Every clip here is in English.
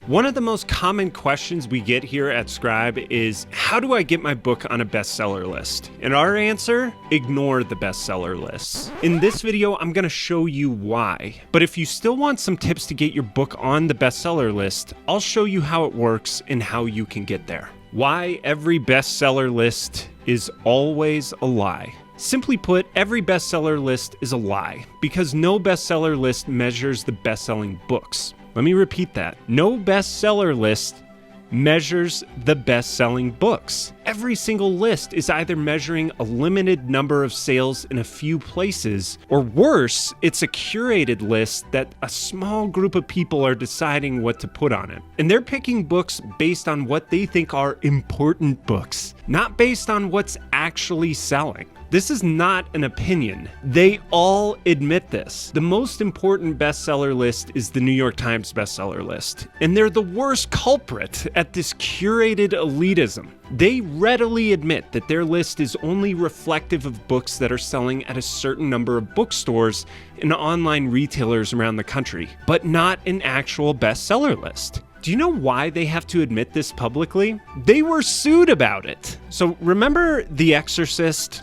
One of the most common questions we get here at Scribe is, how do I get my book on a bestseller list? And our answer, ignore the bestseller lists. In this video, I'm gonna show you why. But if you still want some tips to get your book on the bestseller list, I'll show you how it works and how you can get there. Why every bestseller list is always a lie. Simply put, every bestseller list is a lie because no bestseller list measures the best-selling books. Let me repeat that. No bestseller list measures the best-selling books. Every single list is either measuring a limited number of sales in a few places, or worse, it's a curated list that a small group of people are deciding what to put on it. And they're picking books based on what they think are important books, not based on what's actually selling. This is not an opinion. They all admit this. The most important bestseller list is the New York Times bestseller list, and they're the worst culprit at this curated elitism. They readily admit that their list is only reflective of books that are selling at a certain number of bookstores and online retailers around the country, but not an actual bestseller list. Do you know why they have to admit this publicly? They were sued about it. So remember The Exorcist?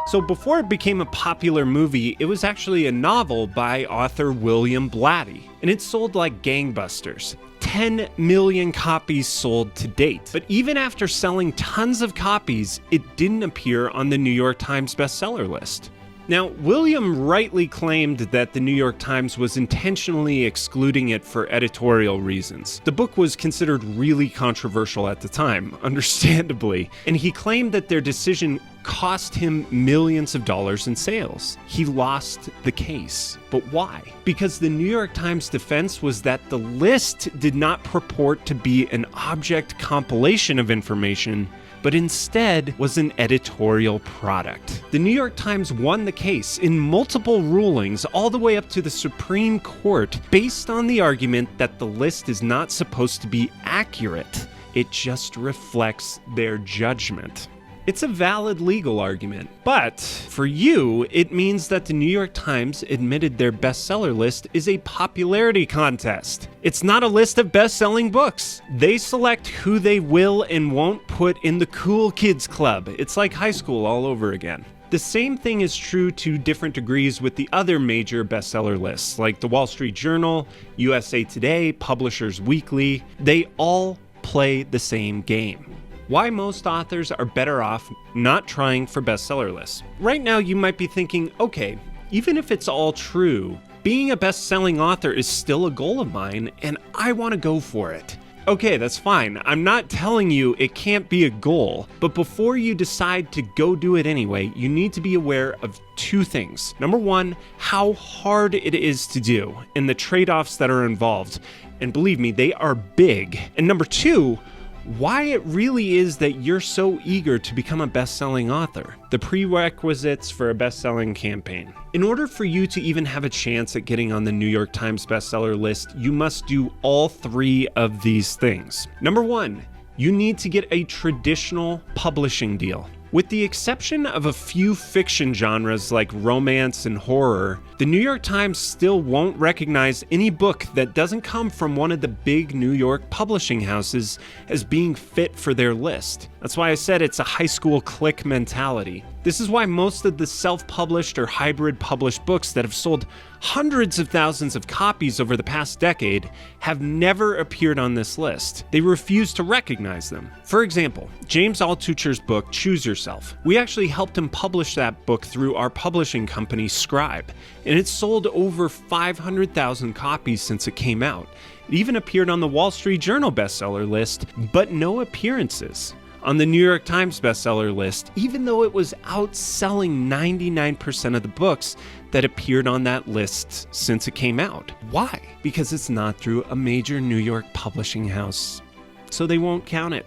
So before it became a popular movie, it was actually a novel by author William Blatty, and it sold like gangbusters. 10 million copies sold to date. But even after selling tons of copies, it didn't appear on the New York Times bestseller list. Now, William rightly claimed that the New York Times was intentionally excluding it for editorial reasons. The book was considered really controversial at the time, understandably, and he claimed that their decision cost him millions of dollars in sales. He lost the case. But why? Because the New York Times defense was that the list did not purport to be an object compilation of information, but instead was an editorial product. The New York Times won the case in multiple rulings all the way up to the Supreme Court based on the argument that the list is not supposed to be accurate. It just reflects their judgment. It's a valid legal argument, but for you, it means that the New York Times admitted their bestseller list is a popularity contest. It's not a list of best-selling books. They select who they will and won't put in the cool kids club. It's like high school all over again. The same thing is true to different degrees with the other major bestseller lists, like the Wall Street Journal, USA Today, Publishers Weekly. They all play the same game. Why most authors are better off not trying for bestseller lists. Right now you might be thinking, okay, even if it's all true, being a best-selling author is still a goal of mine and I want to go for it. Okay, that's fine. I'm not telling you it can't be a goal, but before you decide to go do it anyway, you need to be aware of two things. Number one, how hard it is to do and the trade-offs that are involved. And believe me, they are big. And number two, why it really is that you're so eager to become a best-selling author. The prerequisites for a best-selling campaign. In order for you to even have a chance at getting on the New York Times bestseller list, you must do all three of these things. Number one, you need to get a traditional publishing deal. With the exception of a few fiction genres like romance and horror, the New York Times still won't recognize any book that doesn't come from one of the big New York publishing houses as being fit for their list. That's why I said it's a high school clique mentality. This is why most of the self-published or hybrid published books that have sold hundreds of thousands of copies over the past decade have never appeared on this list. They refuse to recognize them. For example, James Altucher's book, Choose Yourself. We actually helped him publish that book through our publishing company, Scribe, and it's sold over 500,000 copies since it came out. It even appeared on the Wall Street Journal bestseller list, but no appearances on the New York Times bestseller list, even though it was outselling 99% of the books that appeared on that list since it came out. Why? Because it's not through a major New York publishing house, so they won't count it.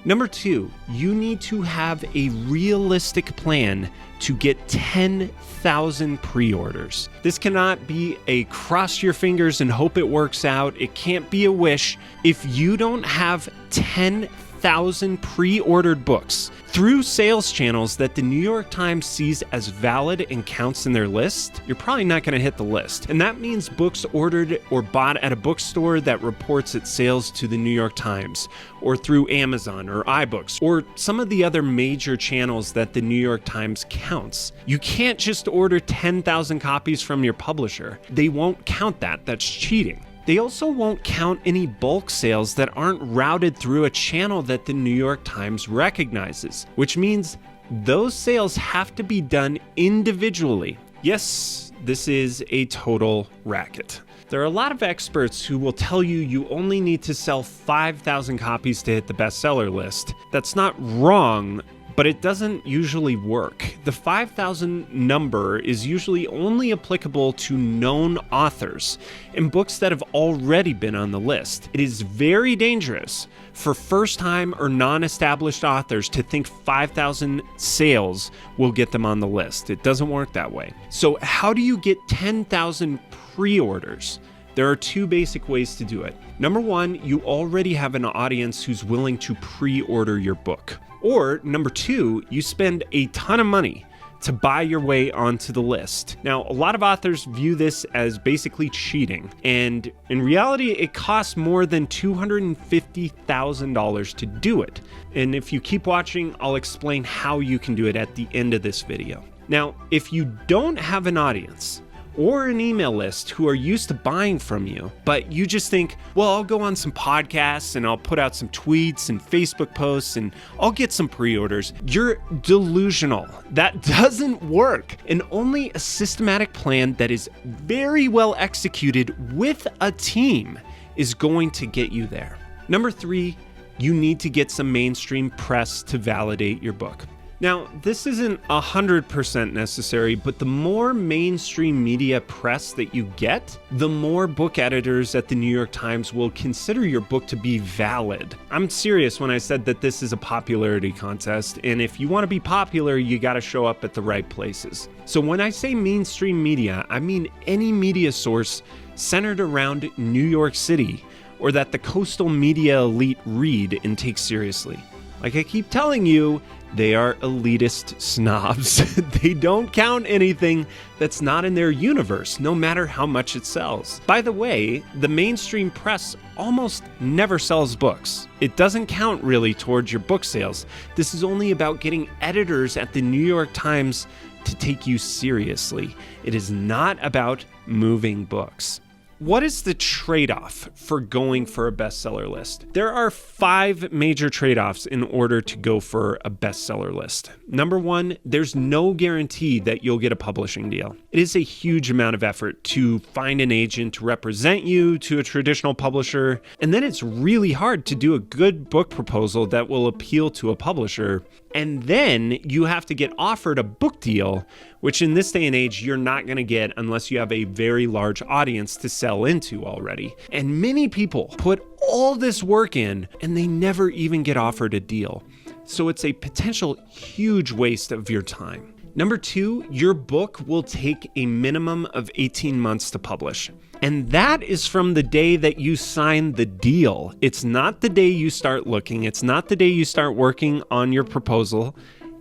Number two, you need to have a realistic plan to get 10,000 pre-orders. This cannot be a cross your fingers and hope it works out. It can't be a wish. If you don't have 10,000 10,000 pre-ordered books through sales channels that the New York Times sees as valid and counts in their list, you're probably not going to hit the list. And that means books ordered or bought at a bookstore that reports its sales to the New York Times, or through Amazon or iBooks, or some of the other major channels that the New York Times counts. You can't just order 10,000 copies from your publisher. They won't count that. That's cheating. They also won't count any bulk sales that aren't routed through a channel that the New York Times recognizes, which means those sales have to be done individually. Yes, this is a total racket. There are a lot of experts who will tell you you only need to sell 5,000 copies to hit the bestseller list. That's not wrong, but it doesn't usually work. The 5,000 number is usually only applicable to known authors and books that have already been on the list. It is very dangerous for first-time or non-established authors to think 5,000 sales will get them on the list. It doesn't work that way. So how do you get 10,000 pre-orders? There are two basic ways to do it. Number one, you already have an audience who's willing to pre-order your book. Or number two, you spend a ton of money to buy your way onto the list. Now, a lot of authors view this as basically cheating, and in reality, it costs more than $250,000 to do it. And if you keep watching, I'll explain how you can do it at the end of this video. Now, if you don't have an audience or an email list who are used to buying from you, but you just think, well, I'll go on some podcasts and I'll put out some tweets and Facebook posts and I'll get some pre-orders, you're delusional. That doesn't work. And only a systematic plan that is very well executed with a team is going to get you there. Number three, you need to get some mainstream press to validate your book. Now, this isn't 100% necessary, but the more mainstream media press that you get, the more book editors at the New York Times will consider your book to be valid. I'm serious when I said that this is a popularity contest, and if you want to be popular, you got to show up at the right places. So when I say mainstream media, I mean any media source centered around New York City, or that the coastal media elite read and take seriously. Like I keep telling you, they are elitist snobs. They don't count anything that's not in their universe, no matter how much it sells. By the way, the mainstream press almost never sells books. It doesn't count really towards your book sales. This is only about getting editors at the New York Times to take you seriously. It is not about moving books. What is the trade-off for going for a bestseller list? There are 5 major trade-offs in order to go for a bestseller list. Number one, there's no guarantee that you'll get a publishing deal. It is a huge amount of effort to find an agent to represent you to a traditional publisher, and then it's really hard to do a good book proposal that will appeal to a publisher. And then you have to get offered a book deal, which in this day and age, you're not going to get unless you have a very large audience to sell into already. And many people put all this work in and they never even get offered a deal. So it's a potential huge waste of your time. Number two, your book will take a minimum of 18 months to publish. And that is from the day that you sign the deal. It's not the day you start looking. It's not the day you start working on your proposal.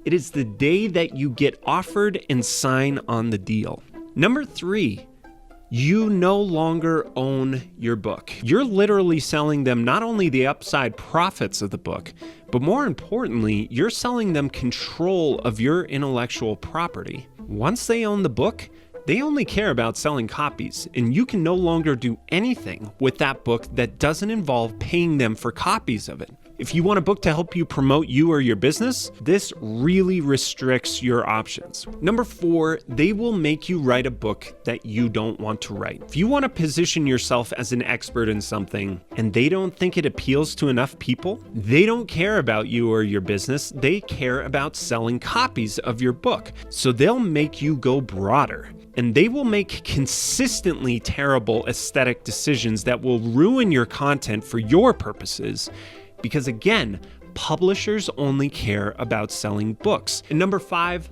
It is the day that you get offered and sign on the deal. Number three, you no longer own your book. You're literally selling them not only the upside profits of the book, but more importantly, you're selling them control of your intellectual property. Once they own the book, they only care about selling copies, and you can no longer do anything with that book that doesn't involve paying them for copies of it. If you want a book to help you promote you or your business, this really restricts your options. Number four, they will make you write a book that you don't want to write. If you want to position yourself as an expert in something and they don't think it appeals to enough people, they don't care about you or your business. They care about selling copies of your book. So they'll make you go broader. And they will make consistently terrible aesthetic decisions that will ruin your content for your purposes. Because again, publishers only care about selling books. And number five,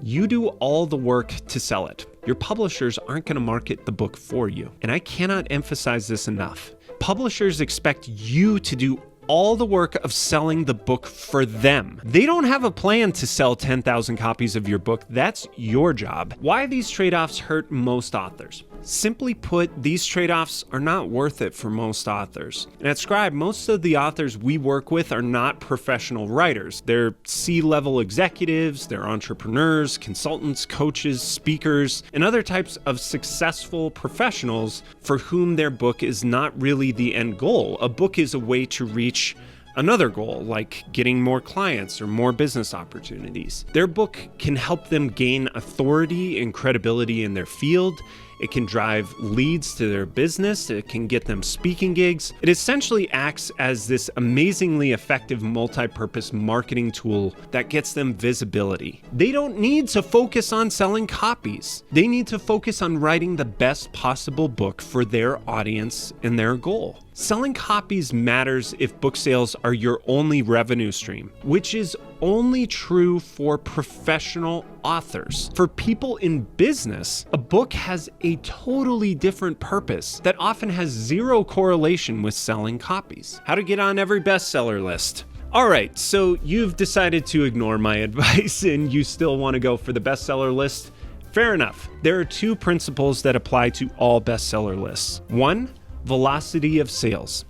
you do all the work to sell it. Your publishers aren't going to market the book for you. And I cannot emphasize this enough. Publishers expect you to do all the work of selling the book for them. They don't have a plan to sell 10,000 copies of your book. That's your job. Why these trade-offs hurt most authors? Simply put, these trade-offs are not worth it for most authors. And at Scribe, most of the authors we work with are not professional writers. They're C-level executives, they're entrepreneurs, consultants, coaches, speakers, and other types of successful professionals for whom their book is not really the end goal. A book is a way to reach another goal, like getting more clients or more business opportunities. Their book can help them gain authority and credibility in their field. It can drive leads to their business. It can get them speaking gigs. It essentially acts as this amazingly effective multi-purpose marketing tool that gets them visibility. They don't need to focus on selling copies. They need to focus on writing the best possible book for their audience and their goal. Selling copies matters if book sales are your only revenue stream, which is only true for professional authors. For people in business, a book has a totally different purpose that often has zero correlation with selling copies. How to get on every bestseller list. All right, so you've decided to ignore my advice and you still want to go for the bestseller list? Fair enough. There are two principles that apply to all bestseller lists. One, velocity of sales,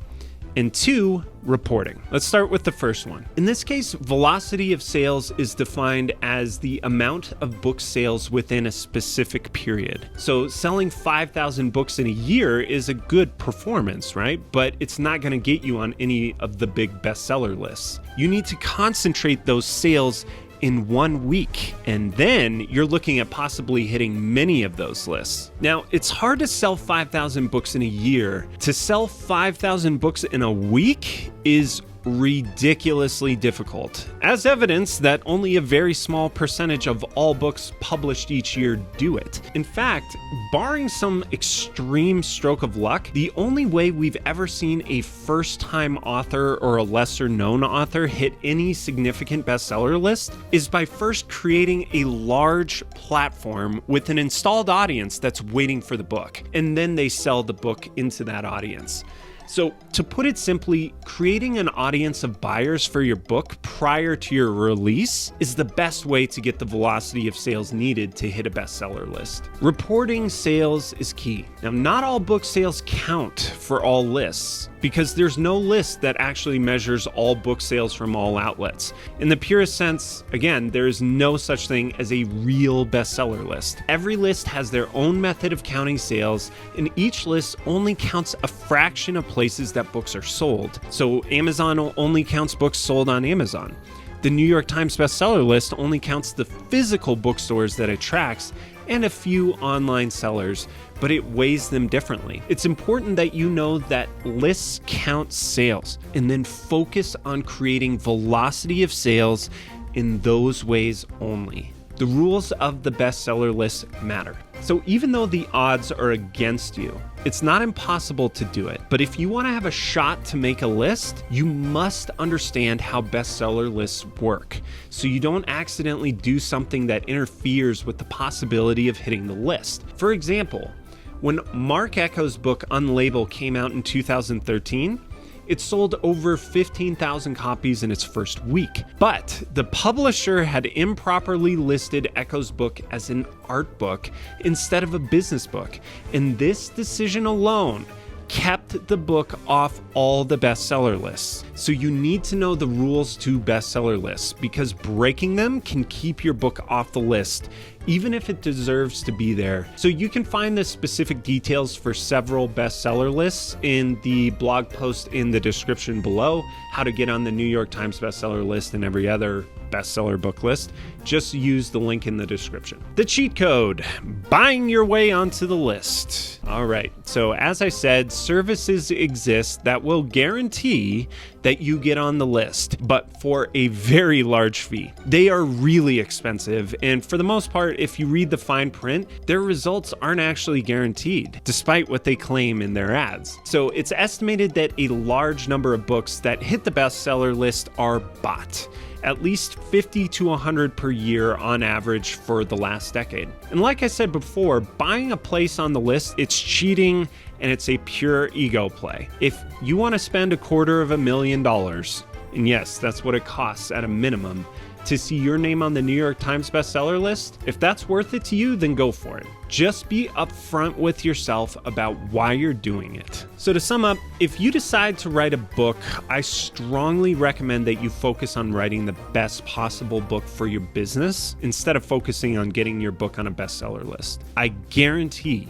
and two, reporting. Let's start with the first one. In this case, velocity of sales is defined as the amount of book sales within a specific period. So selling 5,000 books in a year is a good performance, right? But it's not going to get you on any of the big bestseller lists. You need to concentrate those sales in 1 week, and then you're looking at possibly hitting many of those lists. Now, it's hard to sell 5,000 books in a year. To sell 5,000 books in a week is ridiculously difficult, as evidence that only a very small percentage of all books published each year do it. In fact, barring some extreme stroke of luck, the only way we've ever seen a first-time author or a lesser-known author hit any significant bestseller list is by first creating a large platform with an installed audience that's waiting for the book, and then they sell the book into that audience. So to put it simply, creating an audience of buyers for your book prior to your release is the best way to get the velocity of sales needed to hit a bestseller list. Reporting sales is key. Now, not all book sales count for all lists because there's no list that actually measures all book sales from all outlets. In the purest sense, again, there is no such thing as a real bestseller list. Every list has their own method of counting sales, and each list only counts a fraction of places that books are sold. So Amazon only counts books sold on Amazon. The New York Times bestseller list only counts the physical bookstores that it tracks and a few online sellers, but it weighs them differently. It's important that you know that lists count sales and then focus on creating velocity of sales in those ways only. The rules of the bestseller list matter. So even though the odds are against you, it's not impossible to do it. But if you want to have a shot to make a list, you must understand how bestseller lists work, so you don't accidentally do something that interferes with the possibility of hitting the list. For example, when Mark Ecko's book Unlabel came out in 2013, it sold over 15,000 copies in its first week. But the publisher had improperly listed Ecko's book as an art book instead of a business book. And this decision alone kept the book off all the bestseller lists. So you need to know the rules to bestseller lists, because breaking them can keep your book off the list, even if it deserves to be there. So you can find the specific details for several bestseller lists in the blog post in the description below, how to get on the New York Times bestseller list and every other bestseller book list. Just use the link in the description. The cheat code, buying your way onto the list. All right, so as I said, services exist that will guarantee that you get on the list, but for a very large fee. They are really expensive, and for the most part, if you read the fine print, their results aren't actually guaranteed, despite what they claim in their ads. So it's estimated that a large number of books that hit the bestseller list are bought. at least 50 to 100 per year on average for the last decade. And like I said before, buying a place on the list, it's cheating and it's a pure ego play. If you want to spend $250,000, and yes, that's what it costs at a minimum, to see your name on the New York Times bestseller list, if that's worth it to you, then go for it. Just be upfront with yourself about why you're doing it. So to sum up, if you decide to write a book, I strongly recommend that you focus on writing the best possible book for your business instead of focusing on getting your book on a bestseller list. I guarantee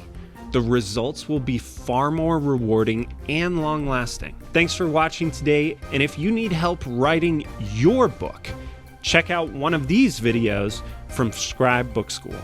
the results will be far more rewarding and long-lasting. Thanks for watching today, and if you need help writing your book, check out one of these videos from Scribe Book School.